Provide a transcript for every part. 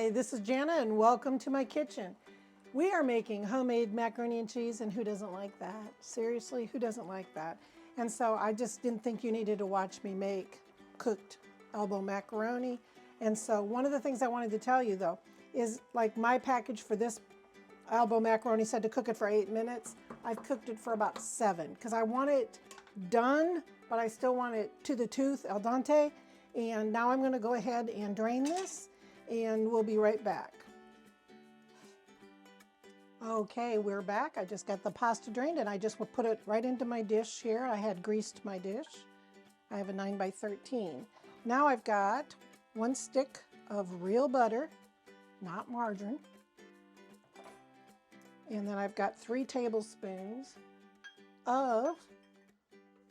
Hi, this is Jana and welcome to my kitchen. We are making homemade macaroni and cheese, and who doesn't like that? Seriously, who doesn't like that? And so I just didn't think you needed to watch me make cooked elbow macaroni. And so one of the things I wanted to tell you though is like my package for this elbow macaroni said to cook it for 8 minutes. I've cooked it for about 7 because I want it done, but I still want it to the tooth, al dente. And now I'm going to go ahead and drain this, and we'll be right back. Okay, we're back. I just got the pasta drained and I just put it right into my dish here. I had greased my dish. I have a 9 by 13. Now I've got 1 stick of real butter, not margarine. And then I've got 3 tablespoons of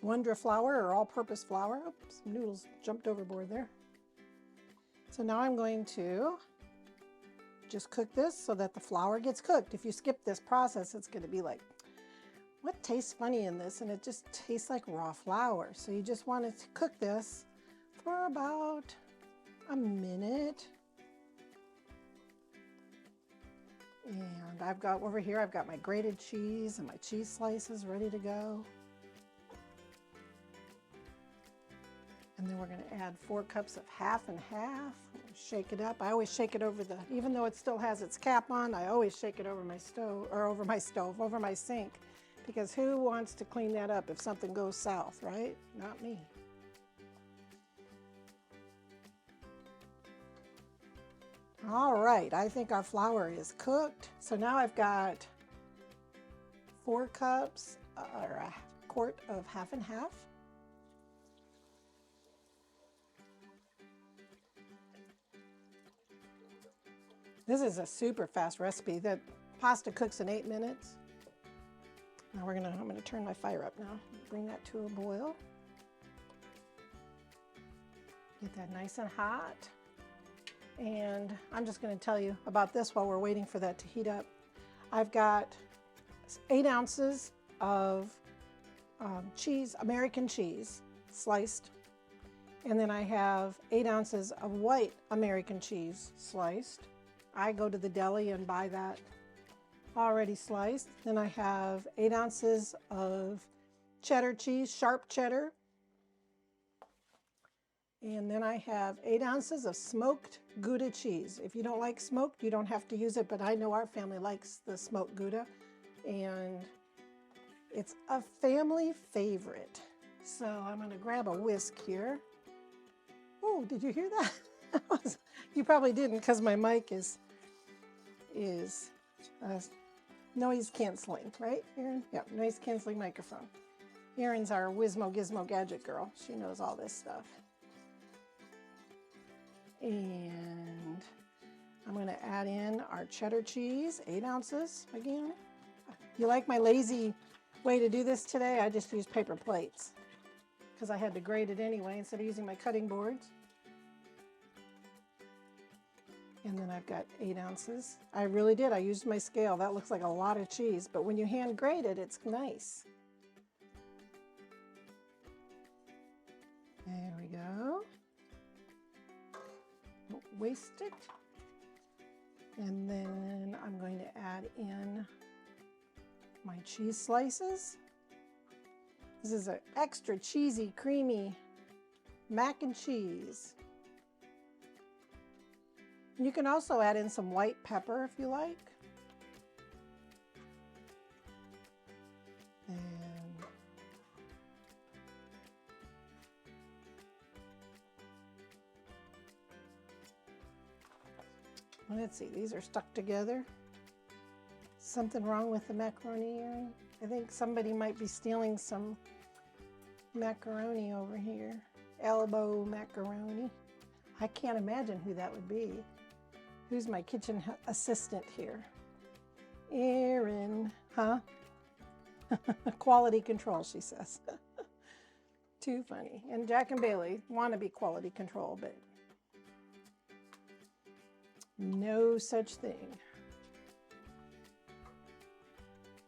Wondra Flour or all-purpose flour. Oops, some noodles jumped overboard there. So now I'm going to just cook this so that the flour gets cooked. If you skip this process, it's going to be like, what tastes funny in this? And it just tastes like raw flour. So you just want to cook this for about a minute. And I've got over here, I've got my grated cheese and my cheese slices ready to go. And then we're going to add 4 cups of half and half. Shake it up. I always shake it over the, even though it still has its cap on, I always shake it over my stove, or over my sink, because who wants to clean that up if something goes south, right? Not me. All right, I think our flour is cooked. So now I've got 4 cups, or a quart of half and half. This is a super fast recipe. The pasta cooks in 8 minutes. Now I'm gonna turn my fire up now. Bring that to a boil. Get that nice and hot. And I'm just gonna tell you about this while we're waiting for that to heat up. I've got 8 ounces of cheese, American cheese, sliced. And then I have 8 ounces of white American cheese, sliced. I go to the deli and buy that already sliced. Then I have 8 ounces of cheddar cheese, sharp cheddar. And then I have 8 ounces of smoked Gouda cheese. If you don't like smoked, you don't have to use it, but I know our family likes the smoked Gouda, and it's a family favorite. So I'm gonna grab a whisk here. Oh, did you hear that? You probably didn't because my mic is noise canceling, right, Erin? Yeah, noise canceling microphone. Erin's our Wizmo Gizmo gadget girl. She knows all this stuff. And I'm going to add in our cheddar cheese, 8 ounces again. You like my lazy way to do this today? I just used paper plates because I had to grate it anyway instead of using my cutting boards. And then I've got 8 ounces. I really did. I used my scale. That looks like a lot of cheese, but when you hand grate it, it's nice. There we go. Don't waste it. And then I'm going to add in my cheese slices. This is an extra cheesy, creamy mac and cheese. You can also add in some white pepper if you like. And let's see, these are stuck together. Something wrong with the macaroni here? I think somebody might be stealing some macaroni over here. Elbow macaroni. I can't imagine who that would be. Who's my kitchen assistant here? Erin, huh? Quality control, she says. Too funny. And Jack and Bailey want to be quality control, but no such thing.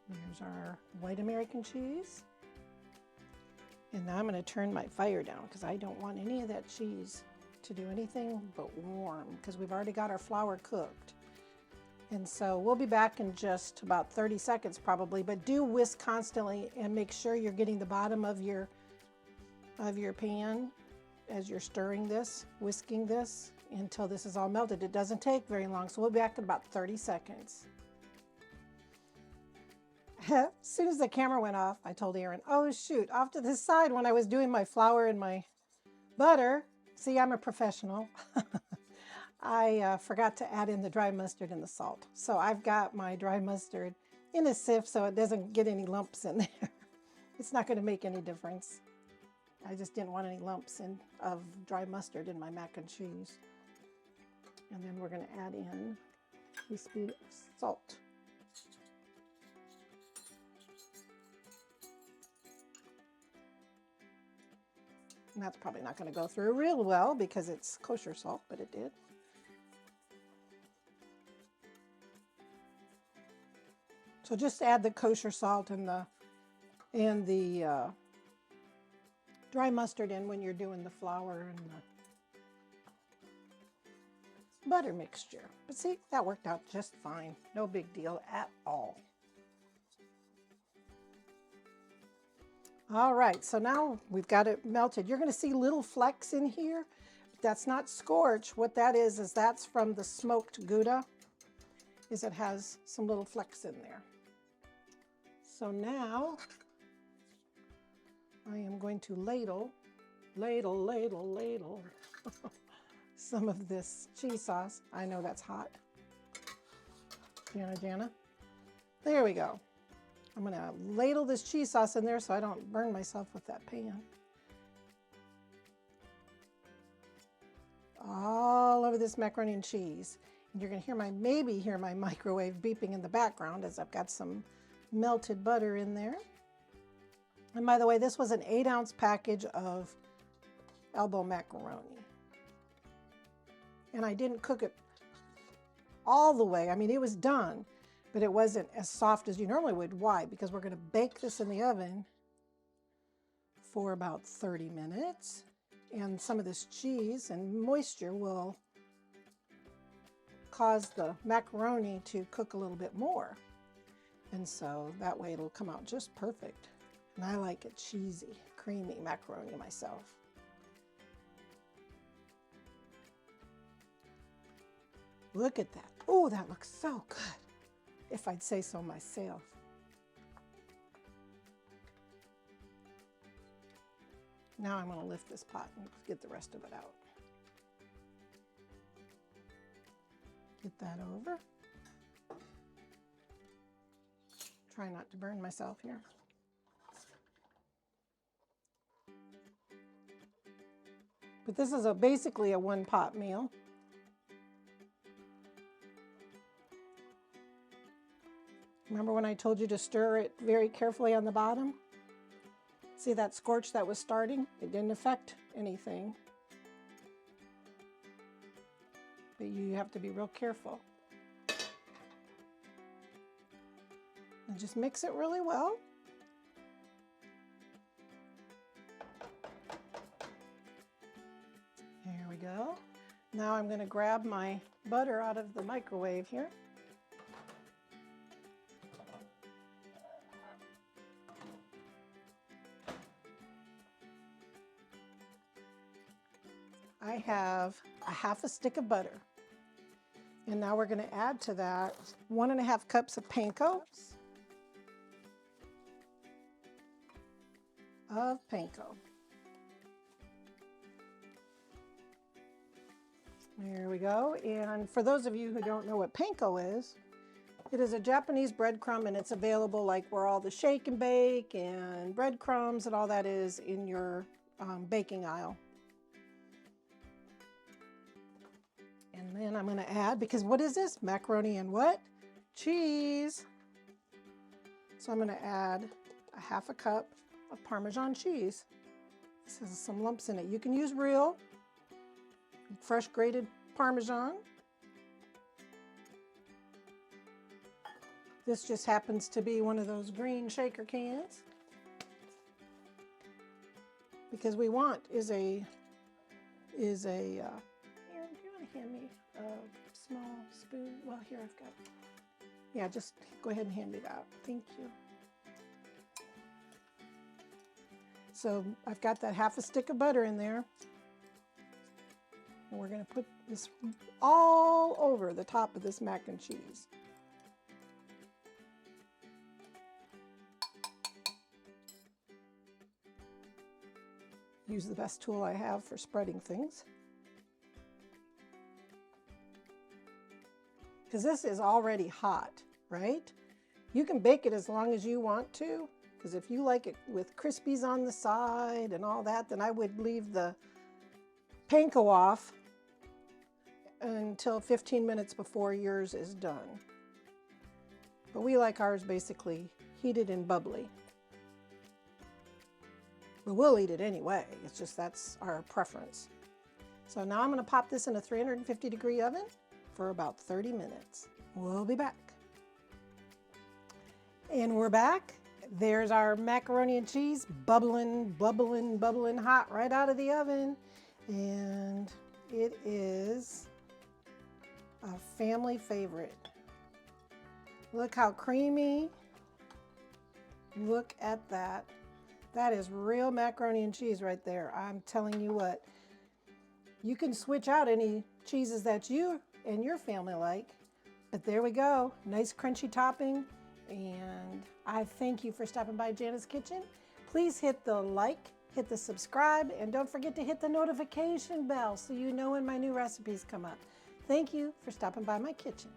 There's our white American cheese. And now I'm going to turn my fire down because I don't want any of that cheese to do anything but warm because we've already got our flour cooked. And so we'll be back in just about 30 seconds probably, but do whisk constantly and make sure you're getting the bottom of your pan as you're stirring this, whisking this until this is all melted. It doesn't take very long, so we'll be back in about 30 seconds. As soon as the camera went off, I told Aaron, oh shoot, off to the side when I was doing my flour and my butter, see, I'm a professional. I forgot to add in the dry mustard and the salt. So I've got my dry mustard in a sieve so it doesn't get any lumps in there. It's not going to make any difference. I just didn't want any lumps of dry mustard in my mac and cheese. And then we're going to add in a teaspoon of salt. And that's probably not going to go through real well because it's kosher salt, but it did. So just add the kosher salt and the dry mustard in when you're doing the flour and the butter mixture. But see, that worked out just fine. No big deal at all. All right, so now we've got it melted. You're going to see little flecks in here. That's not scorch. What that is that's from the smoked Gouda, is it has some little flecks in there. So now I am going to ladle some of this cheese sauce. I know that's hot. Jana. There we go. I'm going to ladle this cheese sauce in there so I don't burn myself with that pan. All over this macaroni and cheese. And you're going to maybe hear my microwave beeping in the background as I've got some melted butter in there. And by the way, this was an 8-ounce package of Elbow Macaroni. And I didn't cook it all the way. I mean, it was done, but it wasn't as soft as you normally would. Why? Because we're going to bake this in the oven for about 30 minutes. And some of this cheese and moisture will cause the macaroni to cook a little bit more. And so that way it'll come out just perfect. And I like it cheesy, creamy macaroni myself. Look at that. Oh, that looks so good, if I'd say so myself. Now I'm going to lift this pot and get the rest of it out. Get that over. Try not to burn myself here. But this is basically a one-pot meal. Remember when I told you to stir it very carefully on the bottom? See that scorch that was starting? It didn't affect anything. But you have to be real careful. And just mix it really well. Here we go. Now I'm going to grab my butter out of the microwave here. I have a half a stick of butter. And now we're going to add to that 1.5 cups of panko. There we go. And for those of you who don't know what panko is, it is a Japanese breadcrumb, and it's available like where all the shake and bake and breadcrumbs and all that is in your baking aisle. And then I'm going to add, because what is this? Macaroni and what? Cheese. So I'm going to add a half a cup of Parmesan cheese. This has some lumps in it. You can use real, fresh grated Parmesan. This just happens to be one of those green shaker cans. Because we want is a is a, Aaron, do you want to hand me a small spoon? Well, here I've got, yeah, just go ahead and hand it out. Thank you. So I've got that half a stick of butter in there. And we're going to put this all over the top of this mac and cheese. Use the best tool I have for spreading things. Because this is already hot, right? You can bake it as long as you want to, because if you like it with crispies on the side and all that, then I would leave the panko off until 15 minutes before yours is done. But we like ours basically heated and bubbly. But we'll eat it anyway. It's just that's our preference. So now I'm going to pop this in a 350-degree oven for about 30 minutes. We'll be back. And we're back. There's our macaroni and cheese bubbling, bubbling, bubbling hot right out of the oven. And it is a family favorite. Look how creamy. Look at that. That is real macaroni and cheese right there. I'm telling you what. You can switch out any cheeses that you and your family like. But there we go. Nice crunchy topping. And I thank you for stopping by Jana's Kitchen. Please hit the like, hit the subscribe, and don't forget to hit the notification bell so you know when my new recipes come up. Thank you for stopping by my kitchen.